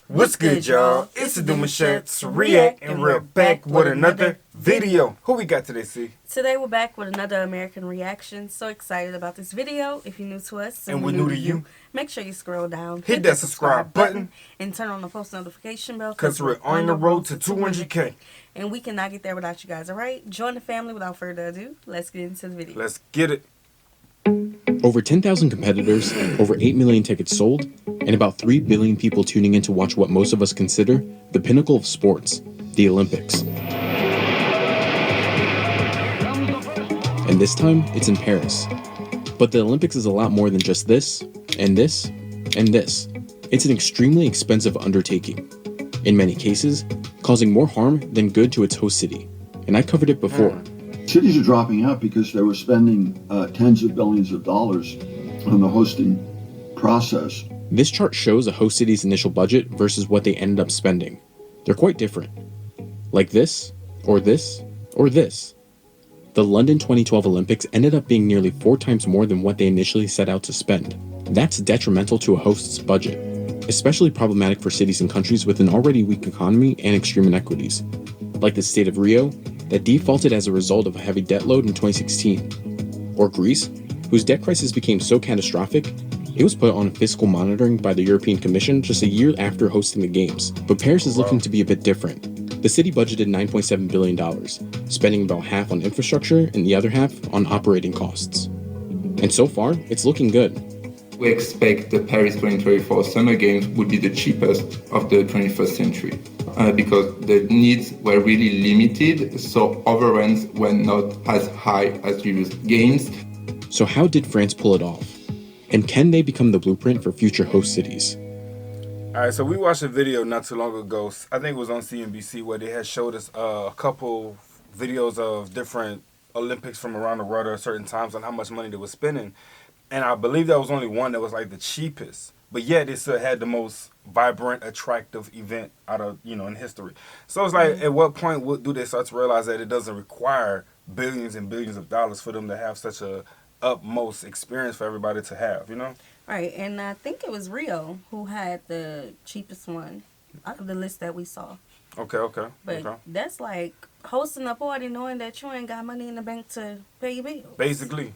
What's good, y'all? It's the Demouchets REACT, and we're back with another video. Who we got today, C? Today we're back with another American reaction. So excited about this video. If you're new to us and we're new to you, make sure you scroll down, hit that subscribe button, and turn on the post notification bell, because we're on the road to 200K. And we cannot get there without you guys, alright? Join the family. Without further ado, let's get into the video. Let's get it. Over 10,000 competitors, over 8 million tickets sold, and about 3 billion people tuning in to watch what most of us consider the pinnacle of sports, the Olympics. And this time, it's in Paris. But the Olympics is a lot more than just this, and this, and this. It's an extremely expensive undertaking, in many cases, causing more harm than good to its host city. And I covered it before. Cities are dropping out because they were spending tens of billions of dollars on the hosting process. This chart shows a host city's initial budget versus what they ended up spending. They're quite different. Like this, or this, or this. The London 2012 Olympics ended up being nearly 4 times more than what they initially set out to spend. That's detrimental to a host's budget, especially problematic for cities and countries with an already weak economy and extreme inequities, like the state of Rio, that defaulted as a result of a heavy debt load in 2016, or Greece, whose debt crisis became so catastrophic, it was put on fiscal monitoring by the European Commission just a year after hosting the Games. But Paris is looking to be a bit different. The city budgeted $9.7 billion, spending about half on infrastructure and the other half on operating costs. And so far, it's looking good. We expect the Paris 2024 Summer Games would be the cheapest of the 21st century because the needs were really limited, so overruns were not as high as previous games. So how did France pull it off? And can they become the blueprint for future host cities? Alright, so we watched a video not too long ago, I think it was on CNBC, where they had showed us a couple videos of different Olympics from around the world at certain times and how much money they were spending. And I believe there was only one that was like the cheapest, but yet it still had the most vibrant, attractive event out of, in history. So it's like, at what point do they start to realize that it doesn't require billions and billions of dollars for them to have such a utmost experience for everybody to have, Right, and I think it was Rio who had the cheapest one out of the list that we saw. Okay. But that's like hosting a party knowing that you ain't got money in the bank to pay your bills. Basically.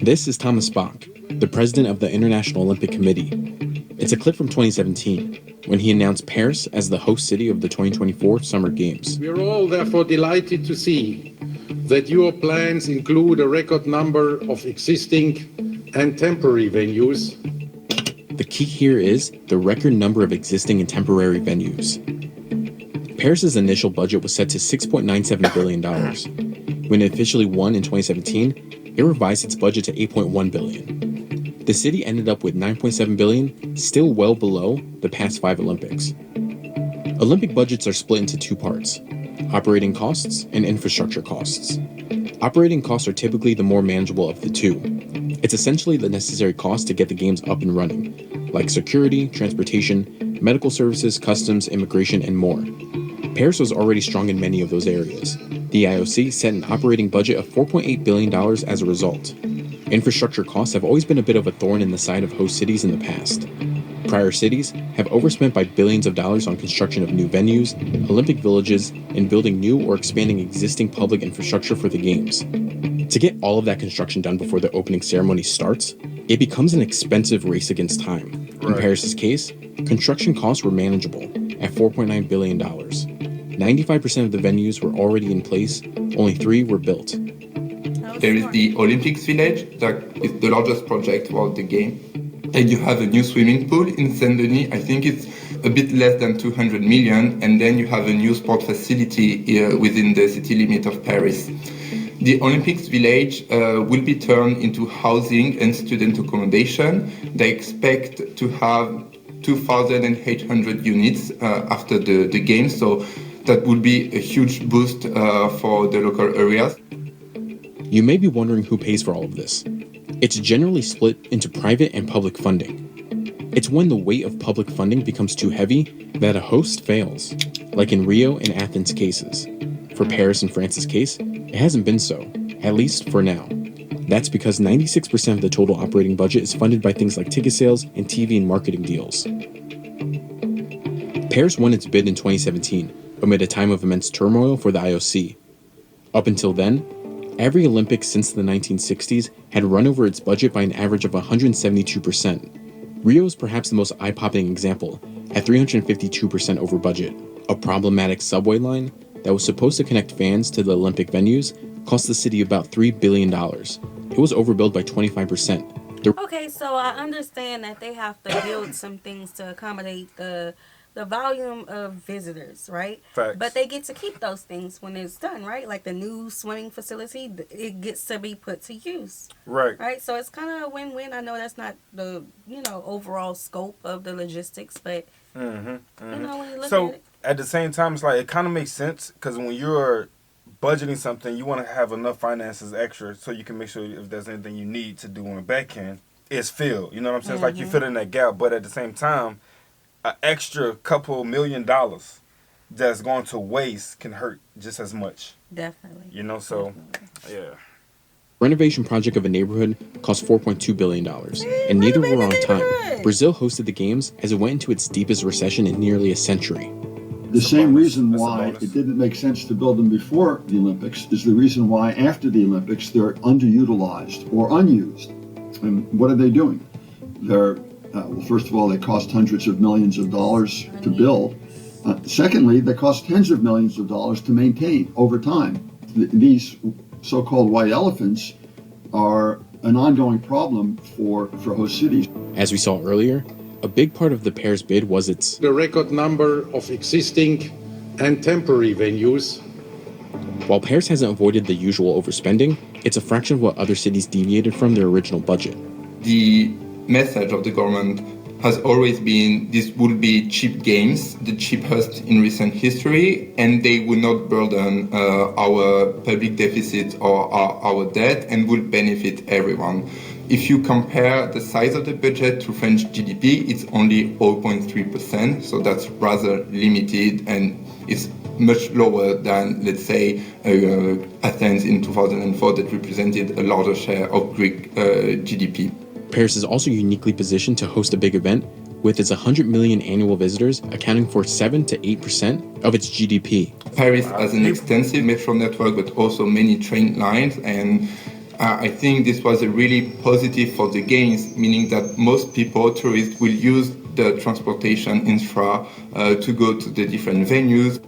This is Thomas Bach, the president of the International Olympic Committee. It's a clip from 2017, when he announced Paris as the host city of the 2024 Summer Games. We are all therefore delighted to see that your plans include a record number of existing and temporary venues. The key here is the record number of existing and temporary venues. Paris's initial budget was set to $6.97 billion. When it officially won in 2017, it revised its budget to $8.1 billion. The city ended up with $9.7 billion, still well below the past 5 Olympics. Olympic budgets are split into 2 parts: operating costs and infrastructure costs. Operating costs are typically the more manageable of the two. It's essentially the necessary cost to get the games up and running, like security, transportation, medical services, customs, immigration, and more. Paris was already strong in many of those areas. The IOC set an operating budget of $4.8 billion as a result. Infrastructure costs have always been a bit of a thorn in the side of host cities in the past. Prior cities have overspent by billions of dollars on construction of new venues, Olympic villages, and building new or expanding existing public infrastructure for the Games. To get all of that construction done before the opening ceremony starts, it becomes an expensive race against time. In Paris's case, construction costs were manageable at $4.9 billion. 95% of the venues were already in place, only 3 were built. There is the Olympics Village, that is the largest project for the game. And you have a new swimming pool in Saint-Denis. I think it's a bit less than 200 million. And then you have a new sport facility within the city limit of Paris. The Olympics Village will be turned into housing and student accommodation. They expect to have 2,800 units after the games. So that would be a huge boost for the local areas. You may be wondering who pays for all of this. It's generally split into private and public funding. It's when the weight of public funding becomes too heavy that a host fails, like in Rio and Athens cases. For Paris and France's case, it hasn't been so, at least for now. That's because 96% of the total operating budget is funded by things like ticket sales and TV and marketing deals. Paris won its bid in 2017, amid a time of immense turmoil for the IOC. Up until then, every Olympics since the 1960s had run over its budget by an average of 172%. Rio is perhaps the most eye-popping example, at 352% over budget. A problematic subway line that was supposed to connect fans to the Olympic venues cost the city about $3 billion. It was overbilled by 25%. Okay, so I understand that they have to build some things to accommodate the volume of visitors, right? Facts. But they get to keep those things when it's done, right? Like the new swimming facility, it gets to be put to use. Right. Right? So it's kind of a win-win. I know that's not the, overall scope of the logistics, but, when you look at it. At the same time, it's like, it kind of makes sense, because when you're budgeting something, you want to have enough finances extra so you can make sure if there's anything you need to do on the back end, it's filled. You know what I'm saying? It's like you fill in that gap, but at the same time, an extra couple $1 million that's going to waste can hurt just as much. Definitely. So, yeah. Renovation project of a neighborhood cost $4.2 billion, and neither were on time. Brazil hosted the games as it went into its deepest recession in nearly a century. The same reason why it didn't make sense to build them before the Olympics is the reason why after the Olympics they're underutilized or unused. And what are they doing? They're, well, first of all, they cost hundreds of millions of dollars to build. Secondly, they cost tens of millions of dollars to maintain over time. These so-called white elephants are an ongoing problem for host cities. As we saw earlier, a big part of the Paris bid was the record number of existing and temporary venues. While Paris hasn't avoided the usual overspending, it's a fraction of what other cities deviated from their original budget. The message of the government has always been this would be cheap games, the cheapest in recent history, and they would not burden our public deficit or our debt and would benefit everyone. If you compare the size of the budget to French GDP, it's only 0.3%, so that's rather limited and it's much lower than, let's say, Athens in 2004 that represented a larger share of Greek GDP. Paris is also uniquely positioned to host a big event, with its 100 million annual visitors accounting for 7 to 8% of its GDP. Paris has an extensive metro network, but also many train lines, and I think this was a really positive for the games, meaning that most people, tourists, will use the transportation infra to go to the different venues.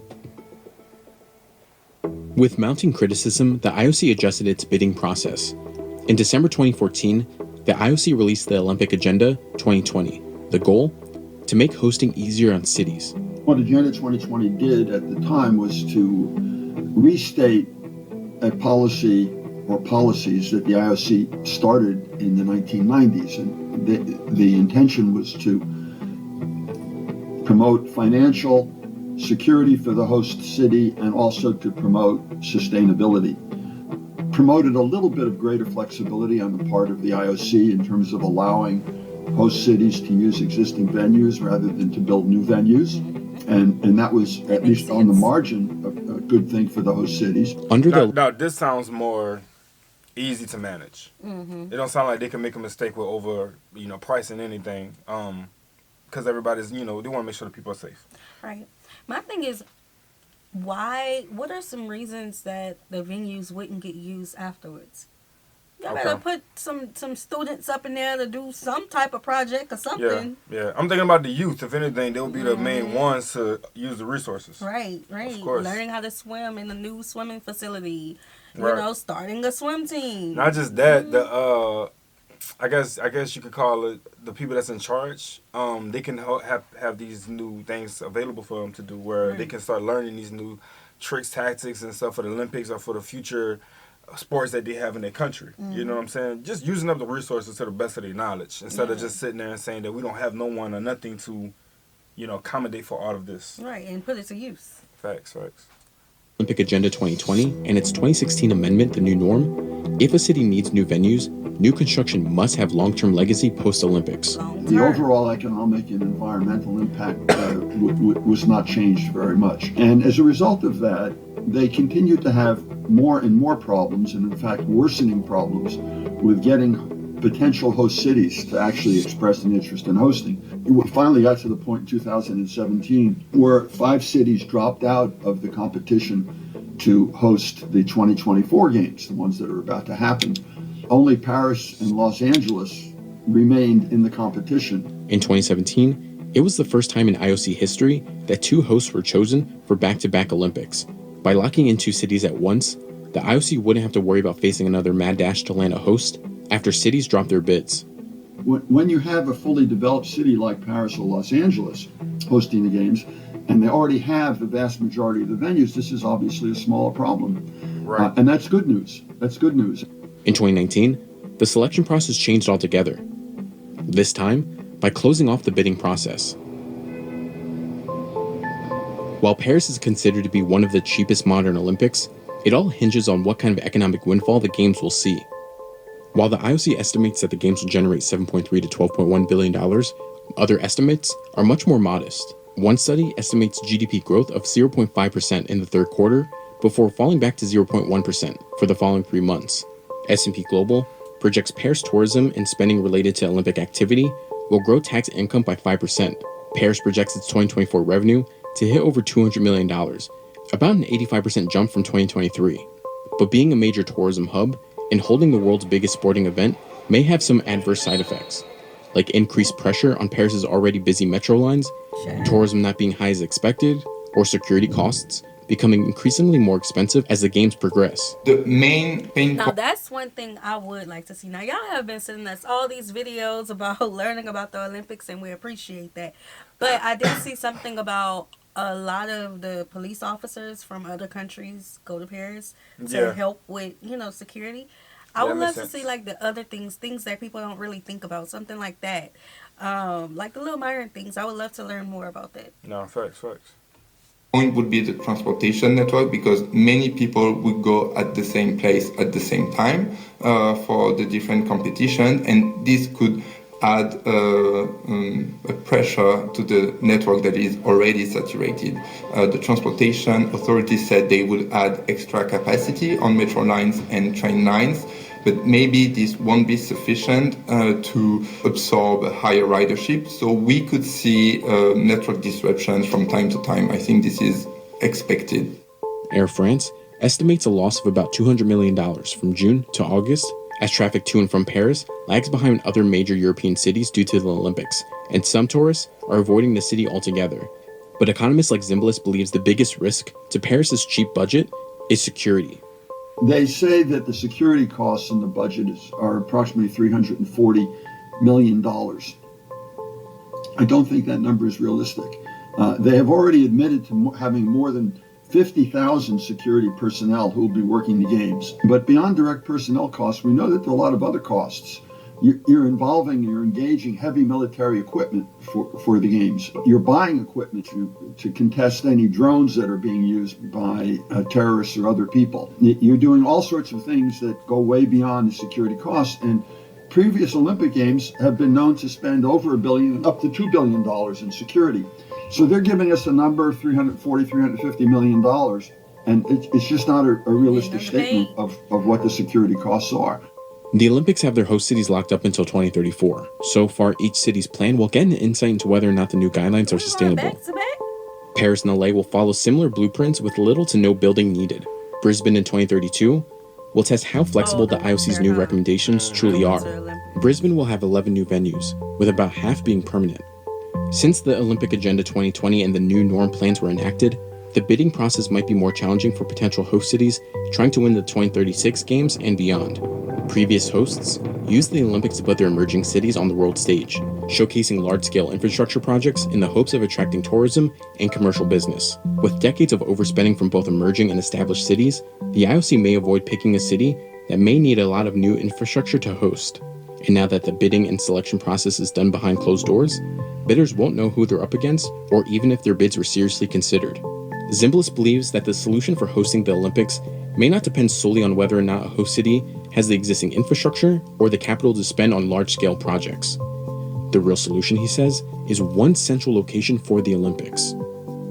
With mounting criticism, the IOC adjusted its bidding process. In December 2014, the IOC released the Olympic Agenda 2020. The goal? To make hosting easier on cities. What Agenda 2020 did at the time was to restate a policy or policies that the IOC started in the 1990s. And the intention was to promote financial security for the host city and also to promote sustainability. Promoted a little bit of greater flexibility on the part of the IOC in terms of allowing host cities to use existing venues rather than to build new venues. And that was, at least on the margin, a good thing for the host cities. Now, this sounds more easy to manage. It don't sound like they can make a mistake with over, pricing anything. Because everybody's, they want to make sure the people are safe. Right. My thing is, what are some reasons that the venues wouldn't get used afterwards? Y'all better put some students up in there to do some type of project or something. Yeah. I'm thinking about the youth. If anything, they'll be the main ones to use the resources. Right. Of course. Learning how to swim in the new swimming facility. Right. Starting a swim team. Not just that, I guess you could call it the people that's in charge. They can have these new things available for them to do, where they can start learning these new tricks, tactics, and stuff for the Olympics or for the future sports that they have in their country. You know what I'm saying? Just using up the resources to the best of their knowledge instead of just sitting there and saying that we don't have no one or nothing to, accommodate for all of this. Right, and put it to use. Facts. Olympic Agenda 2020 and its 2016 amendment, the new norm, if a city needs new venues, new construction must have long-term legacy post-Olympics. The overall economic and environmental impact was not changed very much. And as a result of that, they continued to have more and more problems, and in fact worsening problems, with getting potential host cities to actually express an interest in hosting. We finally got to the point in 2017 where 5 cities dropped out of the competition to host the 2024 games, the ones that are about to happen. Only Paris and Los Angeles remained in the competition. In 2017, it was the first time in IOC history that 2 hosts were chosen for back-to-back Olympics. By locking in 2 cities at once, the IOC wouldn't have to worry about facing another mad dash to land a host after cities dropped their bids. When you have a fully developed city like Paris or Los Angeles hosting the games, and they already have the vast majority of the venues, this is obviously a smaller problem. Right. And that's good news. That's good news. In 2019, the selection process changed altogether. This time, by closing off the bidding process. While Paris is considered to be one of the cheapest modern Olympics, it all hinges on what kind of economic windfall the Games will see. While the IOC estimates that the Games will generate $7.3 to $12.1 billion, other estimates are much more modest. One study estimates GDP growth of 0.5% in the third quarter before falling back to 0.1% for the following 3 months. S&P Global projects Paris tourism and spending related to Olympic activity will grow tax income by 5%. Paris projects its 2024 revenue to hit over $200 million, about an 85% jump from 2023. But being a major tourism hub and holding the world's biggest sporting event may have some adverse side effects, like increased pressure on Paris's already busy metro lines, tourism not being high as expected, or security costs becoming increasingly more expensive as the games progress. The main pain Now that's one thing I would like to see. Now y'all have been sending us all these videos about learning about the Olympics, and we appreciate that. But I did see something about a lot of the police officers from other countries go to Paris to help with, security. I would love to see like the other things that people don't really think about, something like that. Like the little minor things. I would love to learn more about that. No, facts. point would be the transportation network, because many people would go at the same place at the same time for the different competition, and this could add a pressure to the network that is already saturated. The transportation authorities said they would add extra capacity on metro lines and train lines, but maybe this won't be sufficient to absorb a higher ridership. So we could see network disruptions from time to time. I think this is expected. Air France estimates a loss of about $200 million from June to August as traffic to and from Paris lags behind other major European cities due to the Olympics, and some tourists are avoiding the city altogether. But economists like Zimbalist believes the biggest risk to Paris's cheap budget is security. They say that the security costs in the budget are approximately $340 million. I don't think that number is realistic. They have already admitted to having more than 50,000 security personnel who will be working the games. But beyond direct personnel costs, we know that there are a lot of other costs. You're engaging heavy military equipment for the games. You're buying equipment to contest any drones that are being used by terrorists or other people. You're doing all sorts of things that go way beyond the security costs. And previous Olympic Games have been known to spend over $1 billion, up to $2 billion in security. So they're giving us a number of $350 million. And it's just not a realistic statement of what the security costs are. The Olympics have their host cities locked up until 2034. So far, each city's plan will get an insight into whether or not the new guidelines are sustainable. Paris and LA will follow similar blueprints with little to no building needed. Brisbane in 2032 will test how flexible the IOC's new recommendations truly are. Brisbane will have 11 new venues, with about half being permanent. Since the Olympic Agenda 2020 and the new norm plans were enacted, the bidding process might be more challenging for potential host cities trying to win the 2036 Games and beyond. Previous hosts used the Olympics to put their emerging cities on the world stage, showcasing large-scale infrastructure projects in the hopes of attracting tourism and commercial business. With decades of overspending from both emerging and established cities, the IOC may avoid picking a city that may need a lot of new infrastructure to host. And now that the bidding and selection process is done behind closed doors, bidders won't know who they're up against or even if their bids were seriously considered. Zimbalist believes that the solution for hosting the Olympics may not depend solely on whether or not a host city has the existing infrastructure or the capital to spend on large-scale projects. The real solution, he says, is one central location for the Olympics.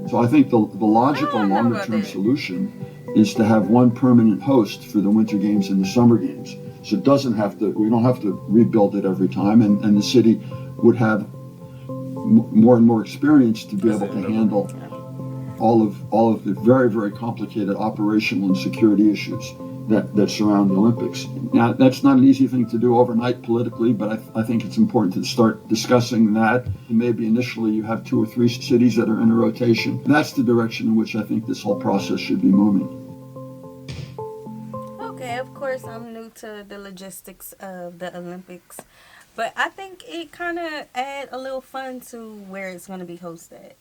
So I think the logical longer-term solution is to have one permanent host for the Winter Games and the Summer Games. So it doesn't have to, we don't have to rebuild it every time, and the city would have more and more experience to be able to handle all of the very, very complicated operational and security issues that surround the Olympics. Now, that's not an easy thing to do overnight politically, but I think it's important to start discussing that. And maybe initially you have 2 or 3 cities that are in a rotation. That's the direction in which I think this whole process should be moving. Okay, of course, I'm new to the logistics of the Olympics, but I think it kind of add a little fun to where it's going to be hosted.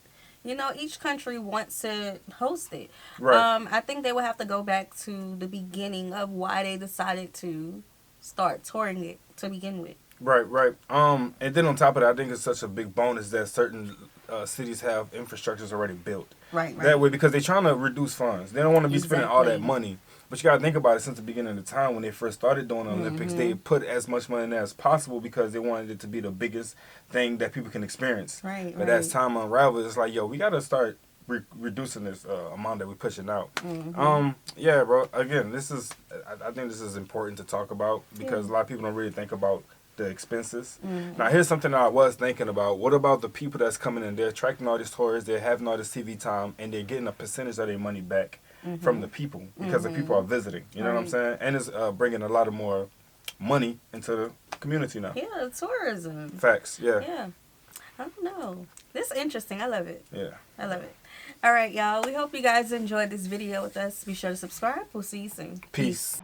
You know, each country wants to host it. Right. I think they will have to go back to the beginning of why they decided to start touring it to begin with. Right. And then on top of that, I think it's such a big bonus that certain cities have infrastructures already built. Right. That way, because they're trying to reduce funds. They don't want to be spending all that money. But you got to think about it, since the beginning of the time when they first started doing the Olympics, they put as much money in there as possible because they wanted it to be the biggest thing that people can experience. Right. But as time unravels, it's like, yo, we got to start reducing this amount that we're pushing out. Yeah, bro. Again, I think this is important to talk about because a lot of people don't really think about the expenses. Now, here's something that I was thinking about. What about the people that's coming in? They're attracting all these tourists, they're having all this TV time, and they're getting a percentage of their money back from the people because the people are visiting. You know what I'm saying? And it's bringing a lot of more money into the community now. Yeah, tourism. Facts, yeah. Yeah. I don't know. This is interesting. I love it. Yeah. I love it. All right, y'all. We hope you guys enjoyed this video with us. Be sure to subscribe. We'll see you soon. Peace.